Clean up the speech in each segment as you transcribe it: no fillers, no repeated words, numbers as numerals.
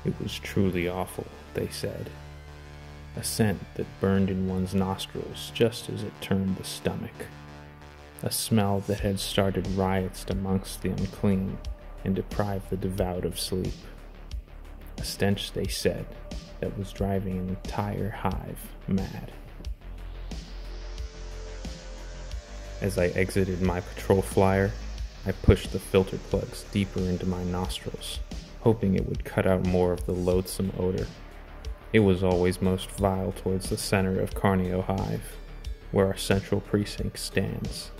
It was truly awful, they said. A scent that burned in one's nostrils just as it turned the stomach. A smell that had started riots amongst the unclean and deprived the devout of sleep. A stench, they said, that was driving an entire hive mad. As I exited my patrol flyer, I pushed the filter plugs deeper into my nostrils, hoping it would cut out more of the loathsome odor. It was always most vile towards the center of Carnio Hive, where our central precinct stands,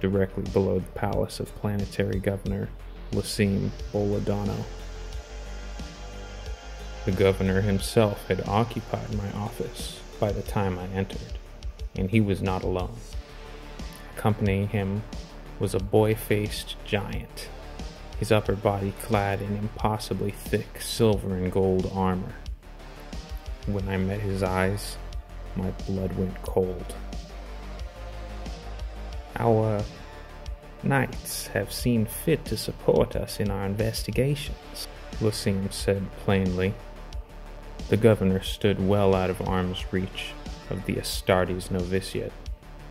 directly below the palace of Planetary Governor Lassim Boladano. The governor himself had occupied my office by the time I entered, and he was not alone. Accompanying him was a boy-faced giant, his upper body clad in impossibly thick silver and gold armor. When I met his eyes, my blood went cold. Our knights have seen fit to support us in our investigations, Lassim said plainly. The governor stood well out of arm's reach of the Astartes novitiate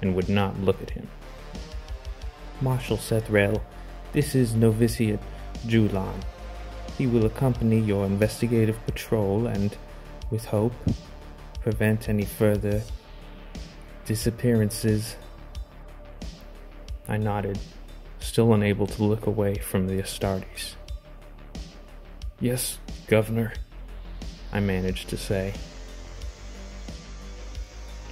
and would not look at him. Marshal Sethrel, this is Novitiate Julan. He will accompany your investigative patrol and, with hope, prevent any further disappearances. I nodded, still unable to look away from the Astartes. Yes, Governor, I managed to say.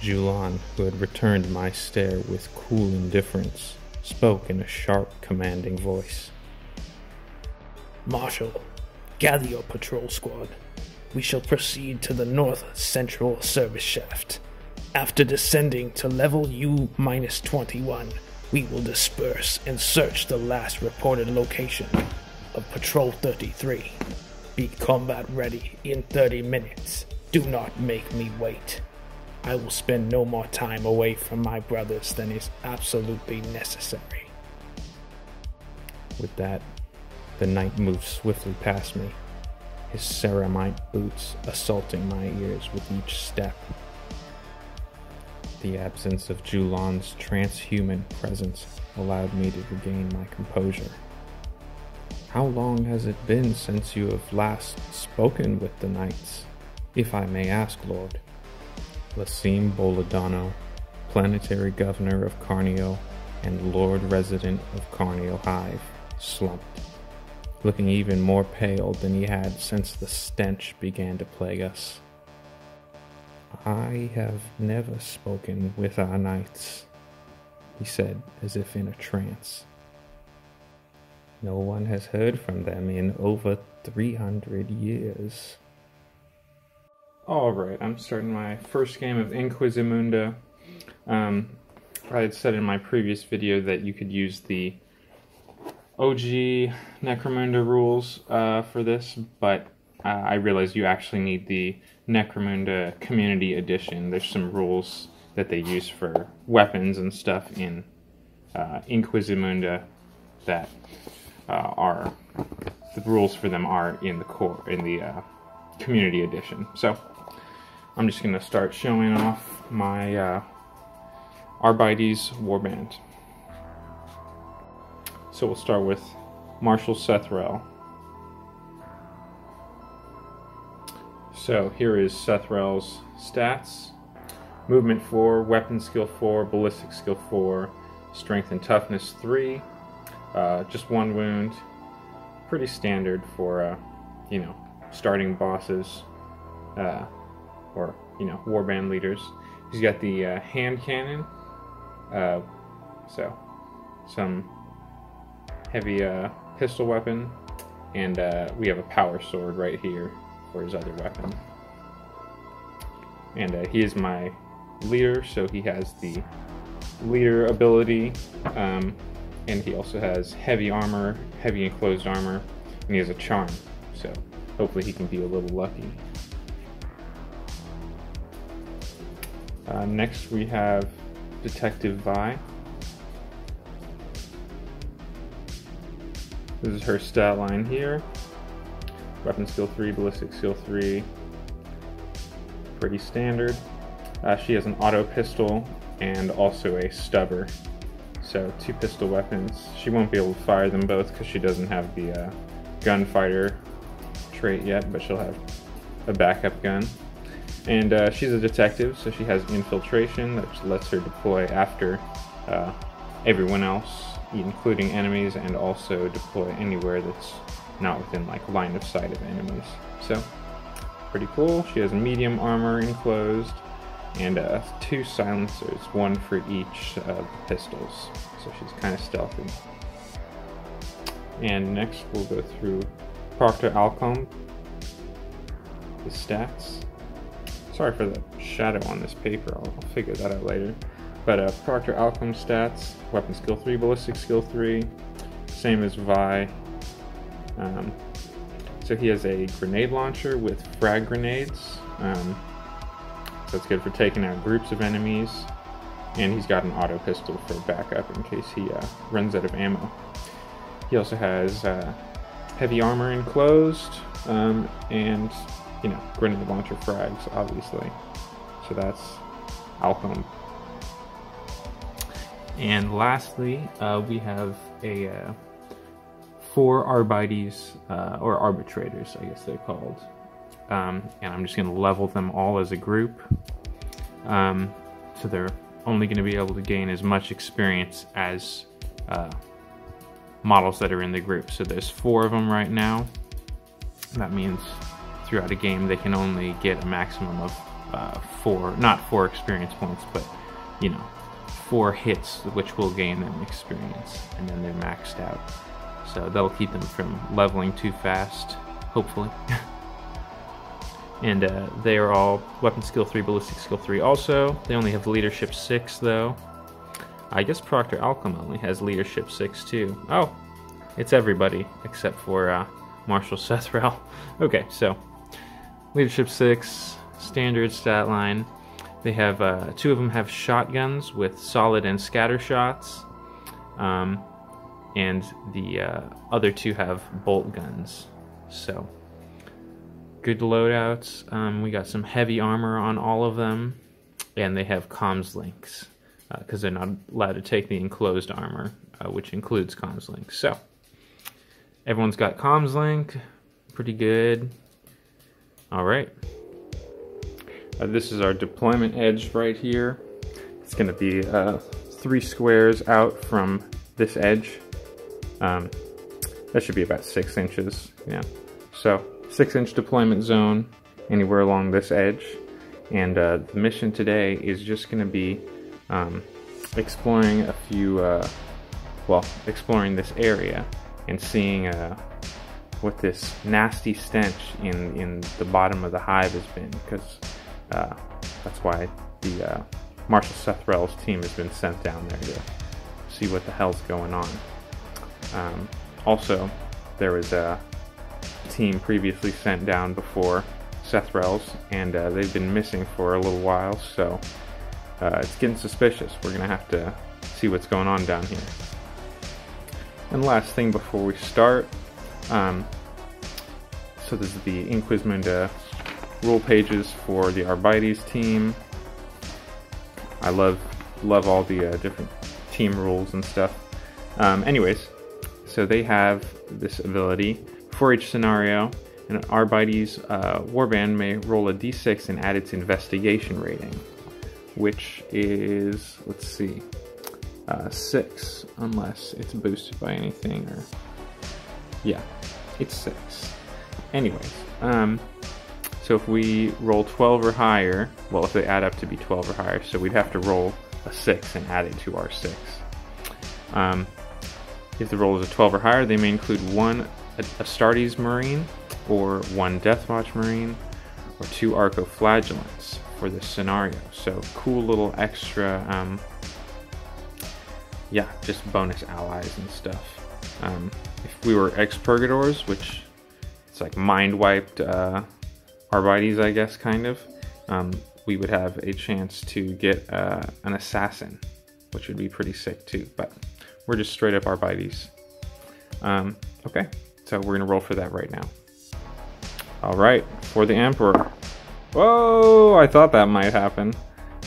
Julan, who had returned my stare with cool indifference, spoke in a sharp, commanding voice. Marshal, gather your patrol squad. We shall proceed to the north central service shaft. After descending to level U-21, we will disperse and search the last reported location of Patrol 33. Be combat ready in 30 minutes. Do not make me wait. I will spend no more time away from my brothers than is absolutely necessary. With that, the knight moved swiftly past me, his ceramite boots assaulting my ears with each step. The absence of Julan's transhuman presence allowed me to regain my composure. How long has it been since you have last spoken with the knights, if I may ask, Lord? Lassim Boladano, Planetary Governor of Carnio and Lord Resident of Carnio Hive, slumped, looking even more pale than he had since the stench began to plague us. I have never spoken with our knights, he said, as if in a trance. No one has heard from them in over 300 years. Alright, I'm starting my first game of Inquizimunda. I had said in my previous video that you could use the OG Necromunda rules for this, but I realized you actually need the Necromunda Community Edition. There's some rules that they use for weapons and stuff in Inquizimunda that are the rules for them are in the Community Edition. So I'm just going to start showing off my Arbites Warband. So we'll start with Marshal Sethrel. So here is Sethrel's stats. Movement 4, Weapon Skill 4, Ballistic Skill 4, Strength and Toughness 3, just 1 wound. Pretty standard for, starting bosses, or, warband leaders. He's got the hand cannon, so some heavy pistol weapon, and we have a power sword right here for his other weapon. And he is my leader, so he has the leader ability, and he also has heavy armor, heavy enclosed armor, and he has a charm, so hopefully he can be a little lucky. Next we have Detective Vi. This is her stat line here. weapon skill 3, ballistic skill 3. Pretty standard. She has an auto pistol and also a stubber. So 2 pistol weapons. She won't be able to fire them both because she doesn't have the gunfighter trait yet, but she'll have a backup gun. And she's a detective, so she has infiltration that lets her deploy after everyone else, including enemies, and also deploy anywhere that's not within like line of sight of enemies. So pretty cool. She has medium armor enclosed and 2 silencers, 1 for each of the pistols. So she's kind of stealthy. And next we'll go through Proctor Alcombe, the stats. Sorry for the shadow on this paper, I'll figure that out later. But Proctor Alcombe stats, weapon skill 3, ballistic skill 3, same as Vi. So he has a grenade launcher with frag grenades, so it's good for taking out groups of enemies, and he's got an auto pistol for backup in case he runs out of ammo. He also has heavy armor enclosed, and you know, grenade launcher frags, obviously. So that's Alcombe. And lastly, we have a 4 Arbites, or Arbitrators, I guess they're called. And I'm just going to level them all as a group. So they're only going to be able to gain as much experience as models that are in the group. So there's 4 of them right now. That means throughout a game they can only get a maximum of 4, not 4 experience points, but you know, 4 hits, which will gain them experience, and then they're maxed out. So that'll keep them from leveling too fast, hopefully. And they are all weapon skill 3, ballistic skill 3 also. They only have leadership 6 though. I guess Proctor Alcombe only has leadership 6 too. Oh, it's everybody except for Marshal Sethrel. Okay, so leadership 6, standard stat line. They have 2 of them have shotguns with solid and scatter shots, and the other 2 have bolt guns. So good loadouts. We got some heavy armor on all of them, and they have comms links because they're not allowed to take the enclosed armor, which includes comms links. So everyone's got comms link, pretty good. All right. This is our deployment edge right here. It's going to be 3 squares out from this edge. That should be about 6 inches. Yeah. So 6-inch deployment zone anywhere along this edge. And the mission today is just going to be exploring a few, exploring this area and seeing what this nasty stench in the bottom of the hive has been, because that's why the Marshal Sethrel's team has been sent down there to see what the hell's going on. Also, there was a team previously sent down before Sethrel's, and they've been missing for a little while, so it's getting suspicious. We're going to have to see what's going on down here. And last thing before we start, so this is the Inquisitor rule pages for the Arbites team. I love all the different team rules and stuff. Anyways, so they have this ability. For each scenario, an Arbites warband may roll a d6 and add its investigation rating, which is, let's see, 6, unless it's boosted by anything, or yeah, it's 6. Anyways, so if we roll 12 or higher, well, if they add up to be 12 or higher, so we'd have to roll a 6 and add it to our 6. If the roll is a 12 or higher, they may include 1 Astartes Marine, or 1 Deathwatch Marine, or 2 Arcoflagellants for this scenario. So cool little extra, yeah, just bonus allies and stuff. If we were Expurgators, which it's like mind-wiped Arbites, I guess, kind of, we would have a chance to get an Assassin, which would be pretty sick too, but we're just straight up Arbites. Okay, so we're gonna roll for that right now. Alright, for the Emperor. Whoa, I thought that might happen.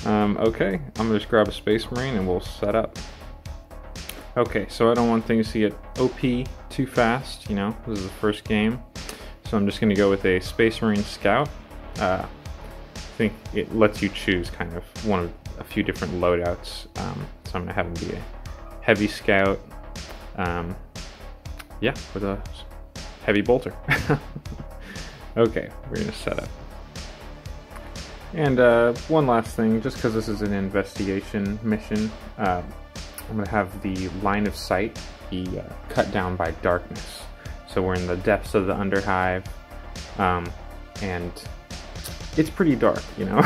Okay, I'm gonna just grab a Space Marine and we'll set up. Okay, so I don't want things to get OP too fast, you know, this is the first game. So I'm just gonna go with a Space Marine Scout. I think it lets you choose kind of one of a few different loadouts. So I'm gonna have him be a heavy scout. Yeah, with a heavy bolter. Okay, we're gonna set up. And one last thing, just because this is an investigation mission, I'm gonna have the line of sight be cut down by darkness. So we're in the depths of the Underhive, and it's pretty dark, you know.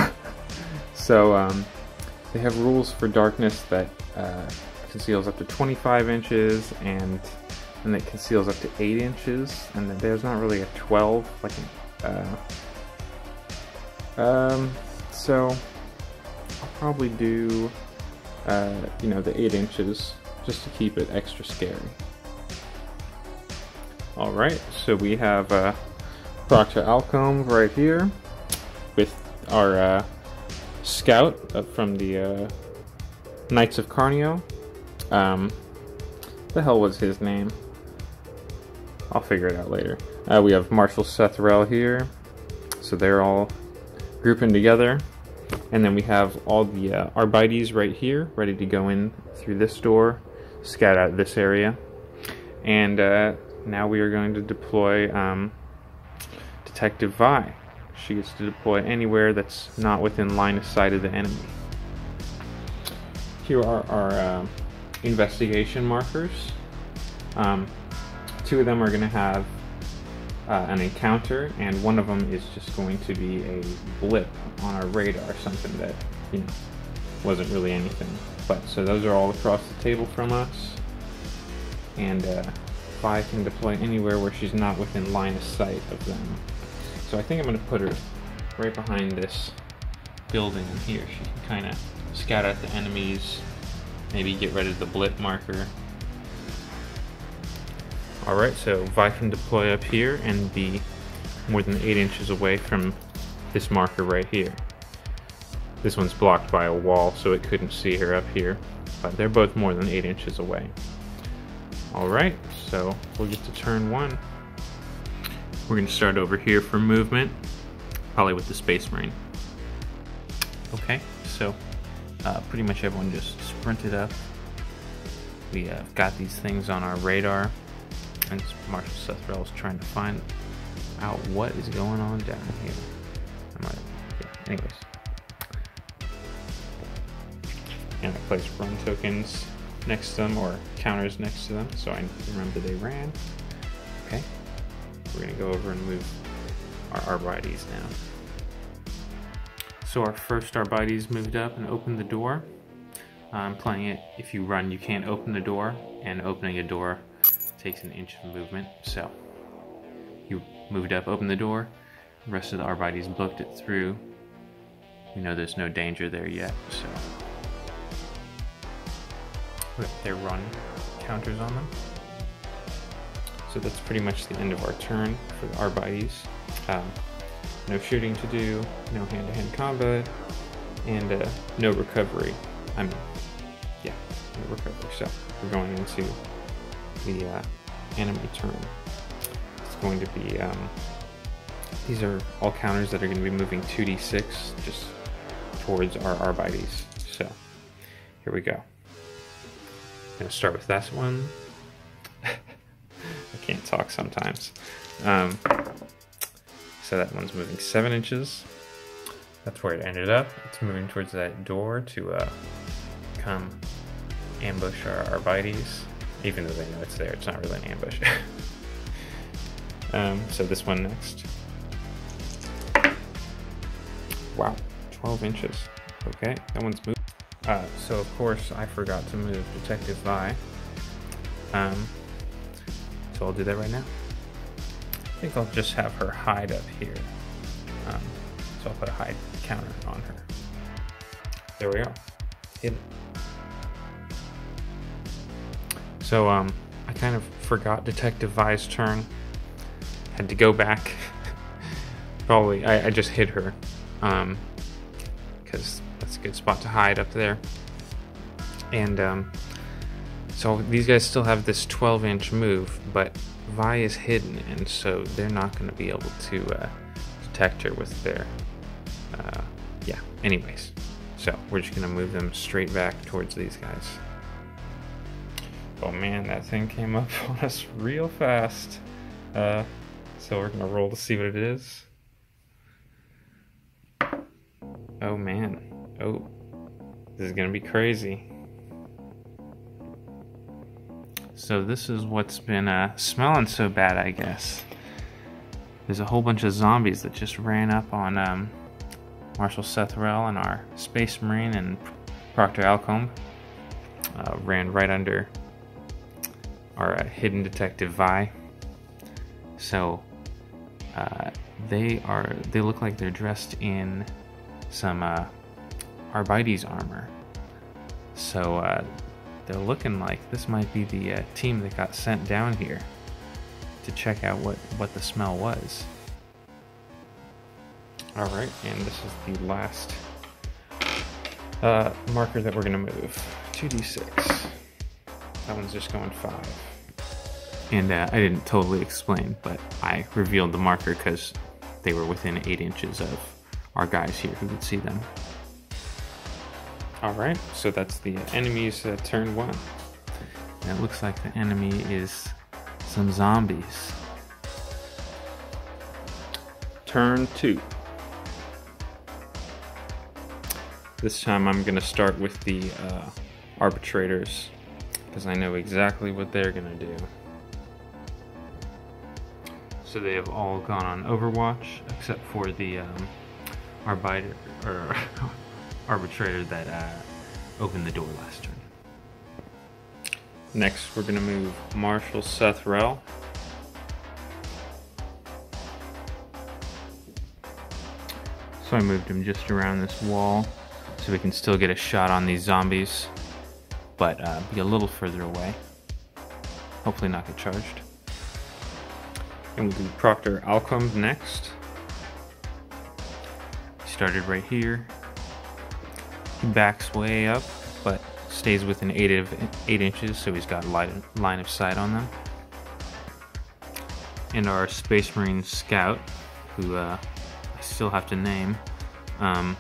So they have rules for darkness that conceals up to 25 inches, and that conceals up to 8 inches, and then there's not really a 12, like, so I'll probably do, you know, the 8 inches, just to keep it extra scary. Alright, so we have Proctor Alcombe right here, with our scout from the Knights of Carnio. The hell was his name? I'll figure it out later. We have Marshal Sethrel here, so they're all grouping together. And then we have all the Arbites right here, ready to go in through this door, scout out this area. And now we are going to deploy Detective Vi. She gets to deploy anywhere that's not within line of sight of the enemy. Here are our investigation markers. 2 of them are going to have an encounter, and one of them is just going to be a blip on our radar, something that, you know, wasn't really anything. But so those are all across the table from us, and Vi can deploy anywhere where she's not within line of sight of them. So I think I'm going to put her right behind this building here. She can kind of scout out the enemies, maybe get rid of the blip marker. Alright, so Vi can deploy up here and be more than 8 inches away from this marker right here. This one's blocked by a wall, so it couldn't see her up here, but they're both more than 8 inches away. Alright, so we'll get to turn 1. We're going to start over here for movement, probably with the Space Marine. Okay, so pretty much everyone just sprinted up. We got these things on our radar, and Marshal Sethrel is trying to find out what is going on down here. Anyways. And I placed run tokens next to them, or counters next to them, so I remember they ran. Okay, we're gonna go over and move our Arbites now. So our first Arbites moved up and opened the door. I'm playing it, if you run, you can't open the door, and opening a door takes an inch of movement. So you moved up, opened the door, the rest of the Arbites booked it through. We know there's no danger there yet, so put their run counters on them. So that's pretty much the end of our turn for the Arbites. No shooting to do, no hand-to-hand combat, and no recovery. I mean, yeah, no recovery. So we're going into the enemy turn. It's going to be, these are all counters that are going to be moving 2d6 just towards our Arbites. So here we go. I'm going to start with that one. I can't talk sometimes. So that one's moving 7 inches. That's where it ended up. It's moving towards that door to come ambush our Arbites. Even though they know it's there, it's not really an ambush. So this one next. Wow, 12 inches. Okay, that one's moved. So of course I forgot to move Detective Vi. So I'll do that right now. I think I'll just have her hide up here. So I'll put a hide counter on her. There we are. Hit it. So I kind of forgot Detective Vi's turn. Had to go back probably, I just hid her, because that's a good spot to hide up there. And so these guys still have this 12-inch move, but Vi is hidden, and so they're not going to be able to detect her with their, yeah, anyways. So we're just going to move them straight back towards these guys. Oh man, that thing came up on us real fast. So we're going to roll to see what it is. Oh man. Oh, this is going to be crazy. So this is what's been smelling so bad, I guess. There's a whole bunch of zombies that just ran up on Marshal Sethrel and our Space Marine and Proctor Alcombe. Ran right under our hidden detective Vi. So they look like they're dressed in some Arbites armor. So they're looking like this might be the team that got sent down here to check out what the smell was. Alright, and this is the last marker that we're going to move. 2d6. That one's just going 5. And I didn't totally explain, but I revealed the marker because they were within 8 inches of our guys here who could see them. Alright, so that's the enemy's turn 1. And it looks like the enemy is some zombies. Turn 2. This time I'm going to start with the arbitrators, because I know exactly what they're going to do. So they have all gone on Overwatch, except for the arbitrator that opened the door last turn. Next, we're going to move Marshal Sethrel. So I moved him just around this wall so we can still get a shot on these zombies, but be a little further away. Hopefully not get charged. And we'll do Proctor Alcombe next. He started right here. He backs way up, but stays within 8 inches, so he's got line of sight on them. And our Space Marine Scout, who I still have to name, but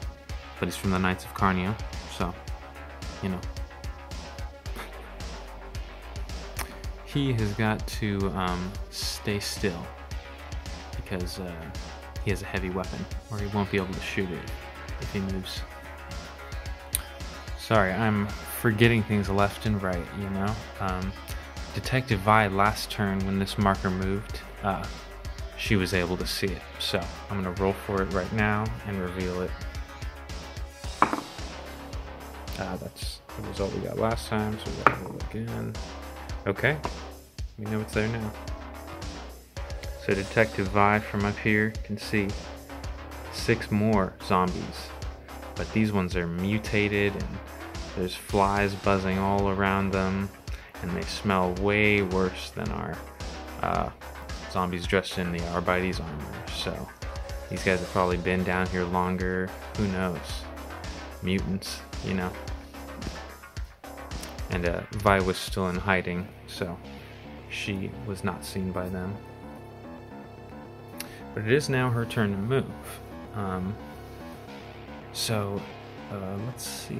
he's from the Knights of Carnio, so, you know. He has got to stay still, because he has a heavy weapon, or he won't be able to shoot it if he moves. Sorry, I'm forgetting things left and right, you know. Detective Vi last turn, when this marker moved, she was able to see it. So I'm going to roll for it right now and reveal it. That's the result we got last time, so we're going to roll again. Okay, we know it's there now. So Detective Vi from up here can see 6 more zombies, but these ones are mutated and there's flies buzzing all around them, and they smell way worse than our zombies dressed in the Arbites armor. So these guys have probably been down here longer. Who knows? Mutants, you know. And Vi was still in hiding, so she was not seen by them. But it is now her turn to move. Let's see.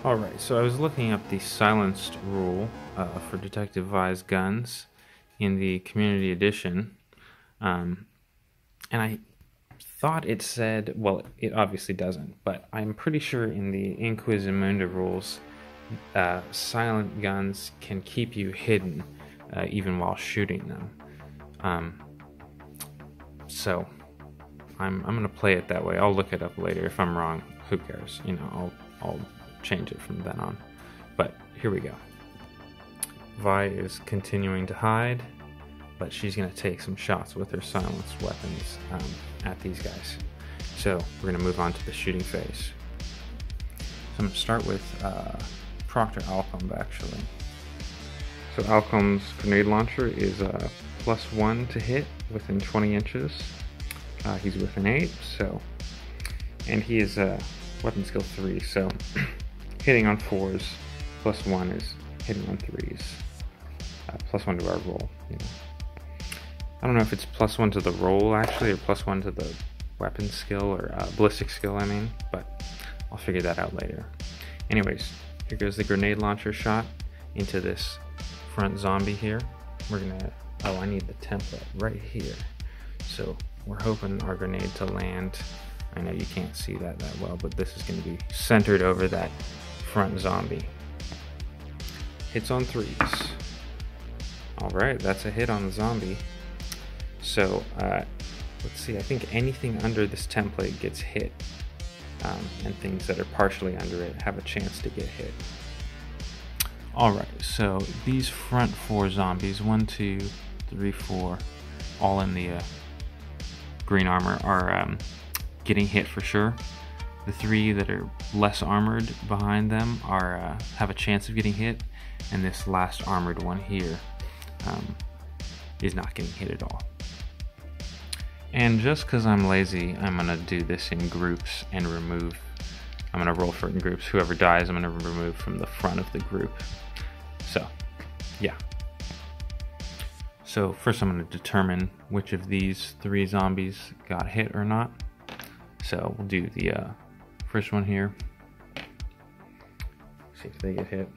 Alright, so I was looking up the silenced rule for Detective Vi's guns in the Community Edition, and I thought it said, well, it obviously doesn't, but I'm pretty sure in the Inquisimundo rules, silent guns can keep you hidden even while shooting them. So I'm gonna play it that way. I'll look it up later. If I'm wrong, who cares? You know, I'll change it from then on. But here we go. Vi is continuing to hide, but she's gonna take some shots with her silenced weapons at these guys. So we're gonna move on to the shooting phase. So I'm gonna start with Proctor Alcombe, actually. So Alcombe's grenade launcher is +1 to hit within 20 inches. He's within 8, so, and he is weapon skill 3, so hitting on 4s, +1 is hitting on 3s, +1 to our roll. You know. I don't know if it's +1 to the roll actually, or +1 to the weapon skill, or ballistic skill I mean, but I'll figure that out later. Anyways, here goes the grenade launcher shot into this front zombie here. We're gonna, oh, I need the template right here. So we're hoping our grenade to land. I know you can't see that well, but this is gonna be centered over that front zombie. Hits on 3s. All right, that's a hit on the zombie. So let's see, I think anything under this template gets hit, and things that are partially under it have a chance to get hit. Alright, so these front 4 zombies, 1, 2, 3, 4, all in the green armor, are getting hit for sure. The 3 that are less armored behind them are have a chance of getting hit, and this last armored one here is not getting hit at all. And just because I'm lazy, I'm going to do this in groups and remove. I'm going to roll for it in groups. Whoever dies, I'm going to remove from the front of the group. So, yeah. So first I'm going to determine which of these 3 zombies got hit or not. So we'll do the first one here. See if they get hit.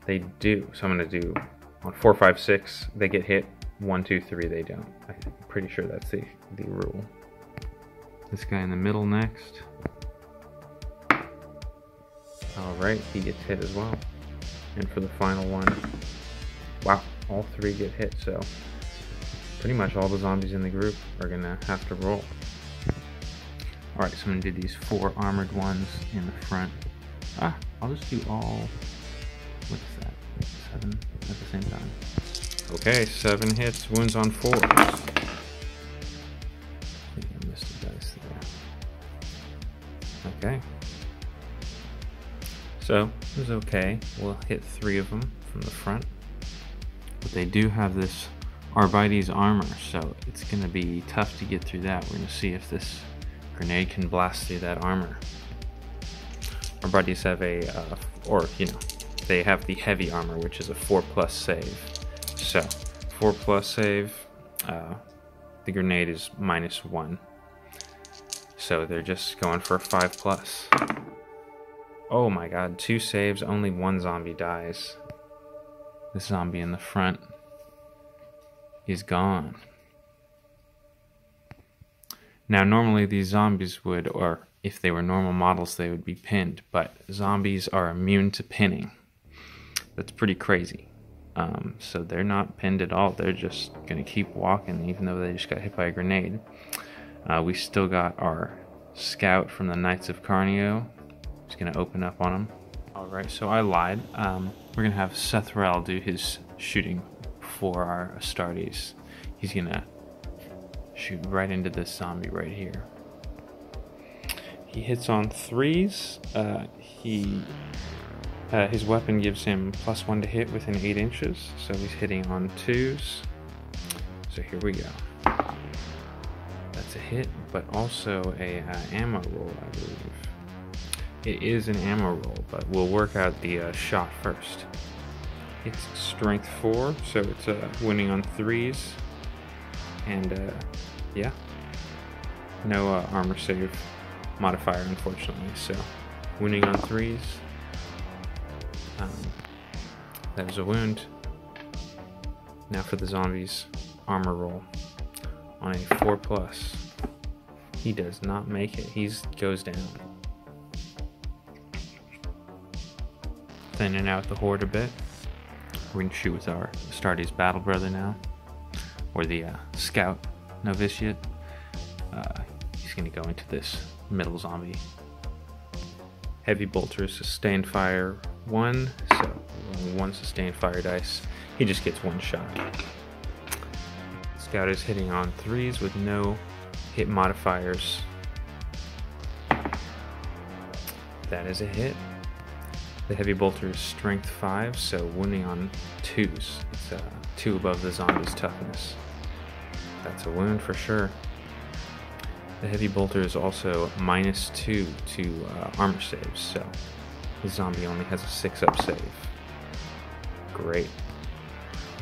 They do. So I'm going to do on 4, 5, 6, they get hit. 1, 2, 3, they don't. I'm pretty sure that's the rule. This guy in the middle next. Alright, he gets hit as well. And for the final one, wow, all 3 get hit, so pretty much all the zombies in the group are gonna have to roll. Alright, so I'm gonna do these 4 armored ones in the front. I'll just do all, what's that, 7 at the same time. Okay, 7 hits, wounds on 4s. I think I missed a dice there. Okay. So, it was okay. We'll hit 3 of them from the front. But they do have this Arbites armor, so it's going to be tough to get through that. We're going to see if this grenade can blast through that armor. Arbites have they have the heavy armor, which is a 4+ save. So, 4+ save, the grenade is -1. So they're just going for a 5+. Oh my god, 2 saves, only 1 zombie dies. This zombie in the front is gone. Now normally these zombies would, or if they were normal models, they would be pinned, but zombies are immune to pinning. That's pretty crazy. So they're not pinned at all. They're just going to keep walking even though they just got hit by a grenade. We still got our scout from the Knights of Carnio. He's going to open up on him. Alright, so I lied. We're going to have Sethrel do his shooting for our Astartes. He's going to shoot right into this zombie right here. He hits on 3s. His weapon gives him +1 to hit within 8 inches, so he's hitting on 2s. So here we go. That's a hit, but also a ammo roll, I believe. It is an ammo roll, but we'll work out the shot first. It's strength 4, so it's winning on 3s, and yeah, no armor save modifier, unfortunately. So winning on 3s. That is a wound. Now for the zombies armor roll on a 4+. He does not make it. He goes down. Thinning out the horde a bit. We're going to shoot with our Astartes battle brother now, or the scout novitiate. He's going to go into this middle zombie. Heavy bolter, sustained fire 1, so 1 sustained fire dice. He just gets 1 shot. Scout is hitting on 3s with no hit modifiers. That is a hit. The heavy bolter is strength 5, so wounding on 2s. It's 2 above the zombie's toughness. That's a wound for sure. The heavy bolter is also -2 to armor saves, so the zombie only has a 6-up save. Great.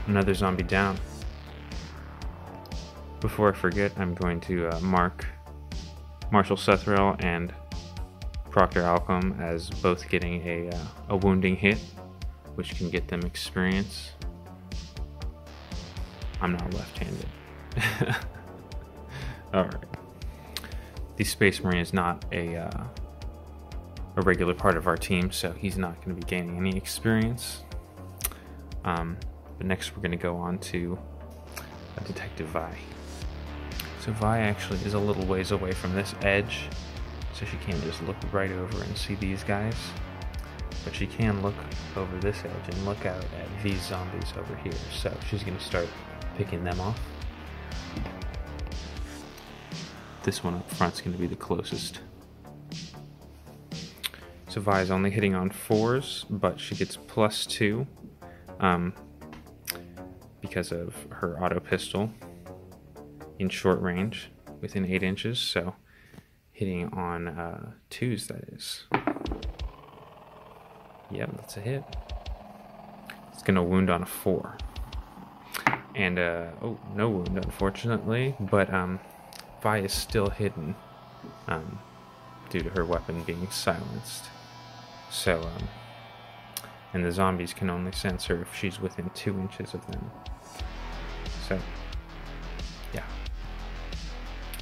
Another zombie down. Before I forget, I'm going to mark Marshal Sethrel and Proctor Alcom as both getting a wounding hit, which can get them experience. I'm not left-handed. Alright. The Space Marine is not a regular part of our team, so he's not going to be gaining any experience. But next we're going to go on to Detective Vi. So Vi actually is a little ways away from this edge, so she can't just look right over and see these guys. But she can look over this edge and look out at these zombies over here. So she's going to start picking them off. This one up front's going to be the closest. So Vi is only hitting on 4s, but she gets +2 because of her auto pistol in short range within 8 inches. So hitting on 2s, that is. Yep, that's a hit. It's going to wound on a 4. And, oh, no wound, unfortunately, but Vi is still hidden due to her weapon being silenced. So, and the zombies can only sense her if she's within 2 inches of them. So, yeah.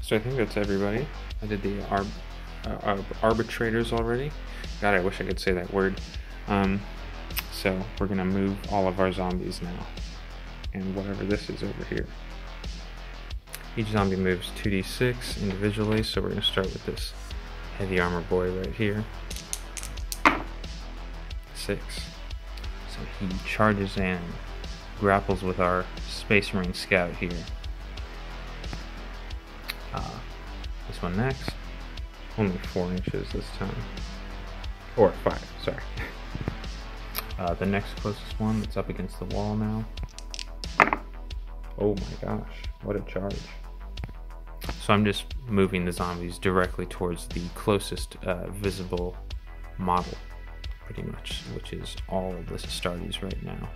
So I think that's everybody. I did the arbitrators already. God, I wish I could say that word. So we're gonna move all of our zombies now, and whatever this is over here. Each zombie moves 2d6 individually, so we're gonna start with this heavy armor boy right here. 6. So he charges in, grapples with our Space Marine scout here. This one next. Only 4 inches this time. Or 5, sorry. The next closest one that's up against the wall now. Oh my gosh, what a charge. So I'm just moving the zombies directly towards the closest visible model, pretty much, which is all of the Astartes right now.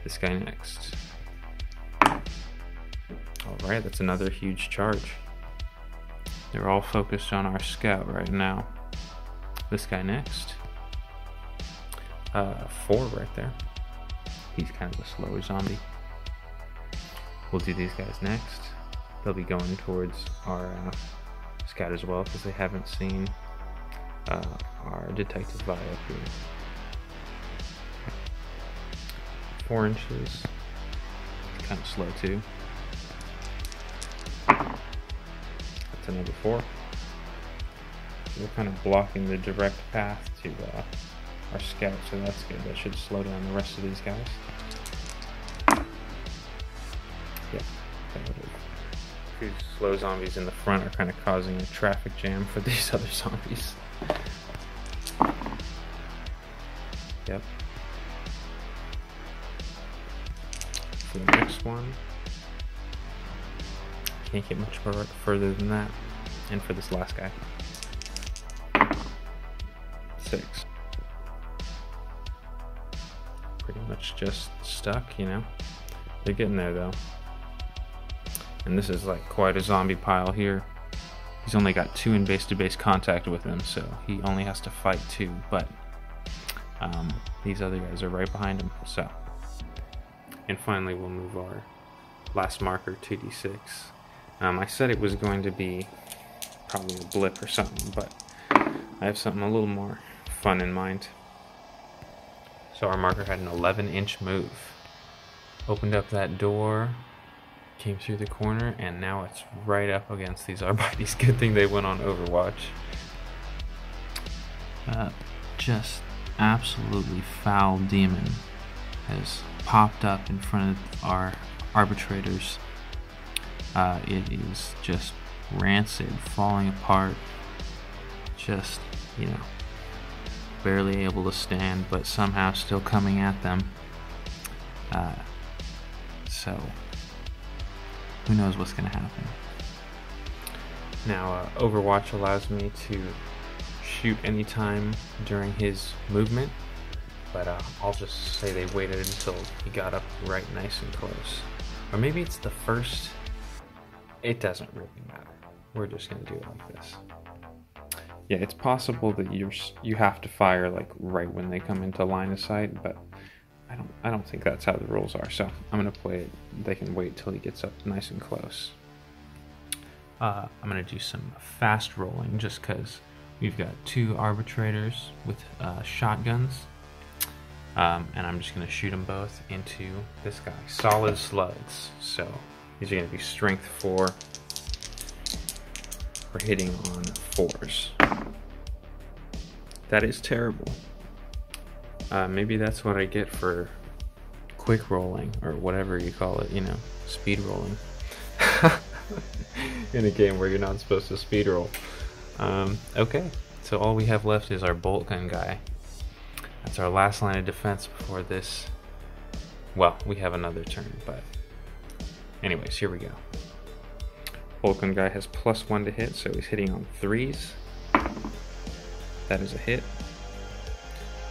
This guy next. Alright, that's another huge charge. They're all focused on our scout right now. This guy next. 4 right there. He's kind of a slower zombie. We'll do these guys next. They'll be going towards our scout as well, because they haven't seen our Detective Vi up here. 4 inches. Kind of slow too. That's another 4. We're kind of blocking the direct path to our scout, so that's good. That should slow down the rest of these guys. Yeah, that would have. These slow zombies in the front are kind of causing a traffic jam for these other zombies. Yep. For the next one, can't get much further than that. And for this last guy, 6. Pretty much just stuck, you know. They're getting there though. And this is like quite a zombie pile here. He's only got 2 in base-to-base contact with him, so he only has to fight 2, but these other guys are right behind him, so. And finally we'll move our last marker, 2d6. I said it was going to be probably a blip or something, but I have something a little more fun in mind. So our marker had an 11-inch move. Opened up that door, came through the corner, and now it's right up against these Arbites. Good thing they went on Overwatch. Just absolutely foul demon has popped up in front of our arbitrators. It is just rancid, falling apart, just, you know, barely able to stand, but somehow still coming at them. So who knows what's going to happen. Now, Overwatch allows me to shoot anytime during his movement, but I'll just say they waited until he got up right nice and close. Or maybe it's the first. It doesn't really matter. We're just going to do it like this. Yeah, it's possible that you have to fire like right when they come into line of sight, but I don't think that's how the rules are. So I'm going to play it. They can wait till he gets up nice and close. I'm going to do some fast rolling just because we've got two arbitrators with shotguns. And I'm just going to shoot them both into this guy. Solid slugs. So these are going to be strength 4 for hitting on 4s. That is terrible. Maybe that's what I get for quick rolling, or whatever you call it, you know, speed rolling. In a game where you're not supposed to speed roll. Okay, so all we have left is our bolt gun guy. That's our last line of defense before this. Well, we have another turn, but anyways, here we go. Bolt gun guy has +1 to hit, so he's hitting on 3s. That is a hit.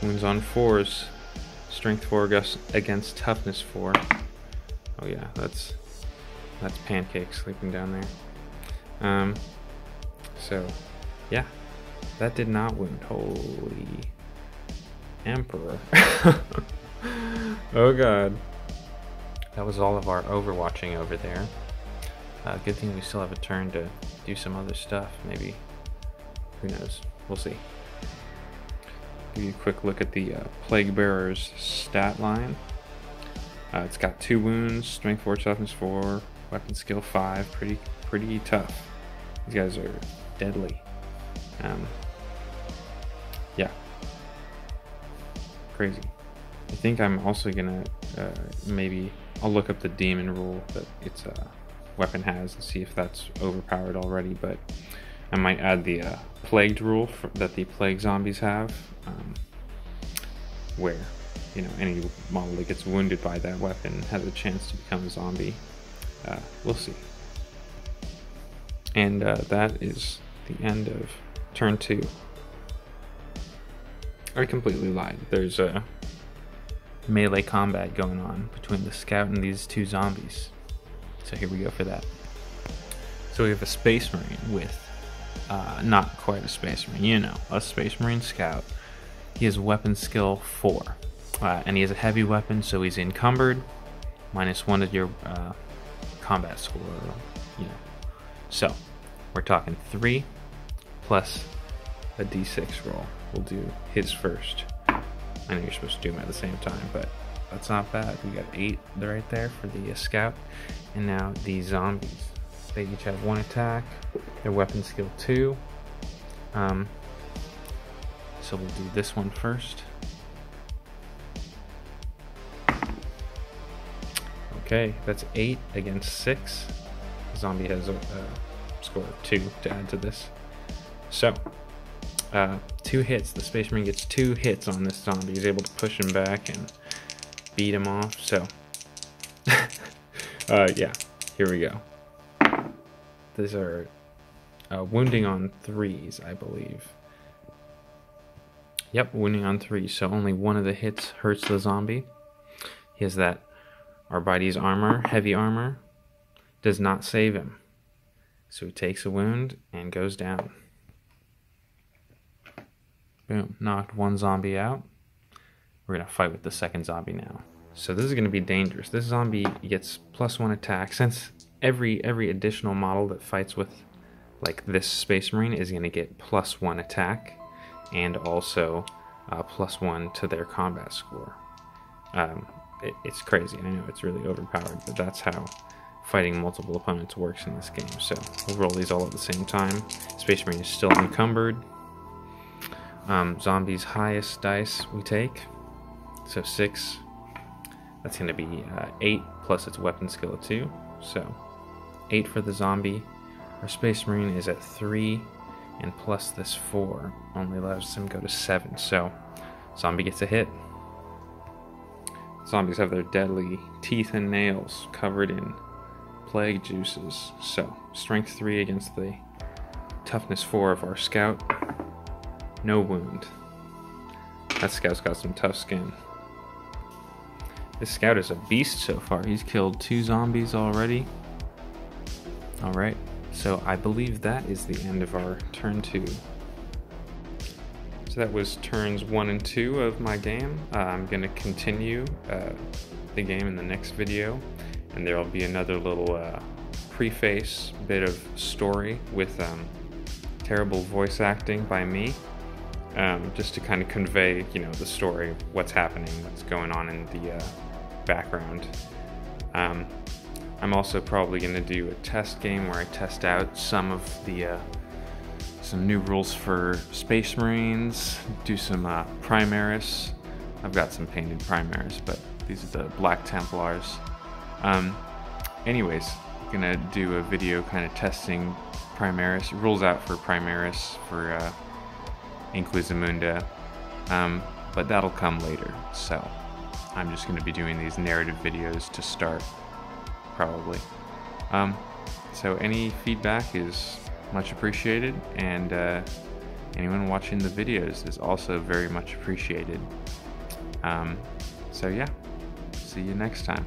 Wounds on 4s. Strength 4 against toughness 4. Oh yeah, that's Pancake sleeping down there. So yeah, that did not wound. Holy Emperor. Oh god. That was all of our overwatching over there. Good thing we still have a turn to do some other stuff. Maybe, who knows, we'll see. Give you a quick look at the Plague Bearer's stat line. It's got 2 wounds, strength 4, toughness 4, weapon skill 5. Pretty tough. These guys are deadly. Yeah, crazy. I think I'm also gonna maybe I'll look up the demon rule that its weapon has and see if that's overpowered already. But I might add the plagued rule that the plague zombies have, where, you know, any model that gets wounded by that weapon has a chance to become a zombie. We'll see. And that is the end of turn 2. I completely lied. There's a melee combat going on between the scout and these 2 zombies. So here we go for that. So we have a Space Marine with, not quite a Space Marine, you know, a Space Marine scout. He has weapon skill 4. And he has a heavy weapon, so he's encumbered. -1 to your combat score, you know. So we're talking 3 plus a d6 roll. We'll do his first. I know you're supposed to do them at the same time, but that's not bad. We got 8 right there for the scout. And now the zombies. They each have 1 attack. Their weapon skill 2. So we'll do this one first. Okay, that's 8 against 6. The zombie has a score of 2 to add to this. So 2 hits. The Space Marine gets 2 hits on this zombie. He's able to push him back and beat him off. So yeah, here we go. These are wounding on 3s, I believe. Yep, wounding on 3. So only 1 of the hits hurts the zombie. He has that Arbites armor, heavy armor, does not save him. So he takes a wound and goes down. Boom, knocked 1 zombie out. We're gonna fight with the second zombie now. So this is gonna be dangerous. This zombie gets +1 attack. Since every additional model that fights with like this Space Marine is gonna get +1 attack, and also +1 to their combat score. It's crazy. I know it's really overpowered, but that's how fighting multiple opponents works in this game. So we'll roll these all at the same time. Space Marine is still encumbered. Zombie's highest dice we take, so 6. That's going to be 8 plus its weapon skill 2. So 8 for the zombie. Our Space Marine is at 3, and plus this 4 only allows him to go to 7. So zombie gets a hit. zombies have their deadly teeth and nails covered in plague juices. So, strength 3 against the toughness 4 of our scout. No wound. That scout's got some tough skin. This scout is a beast so far. He's killed 2 zombies already. Alright, so I believe that is the end of our turn 2. So that was turns 1 and 2 of my game. I'm going to continue the game in the next video, and there will be another little preface bit of story with terrible voice acting by me, just to kind of convey, you know, the story, what's happening, what's going on in the background. I'm also probably going to do a test game where I test out some of the some new rules for Space Marines, do some Primaris. I've got some painted Primaris, but these are the Black Templars. Anyways, I'm gonna do a video kind of testing Primaris, rules out for Primaris for Inquizimunda, but that'll come later. So I'm just gonna be doing these narrative videos to start, probably. So any feedback is much appreciated, and anyone watching the videos is also very much appreciated. So yeah, see you next time.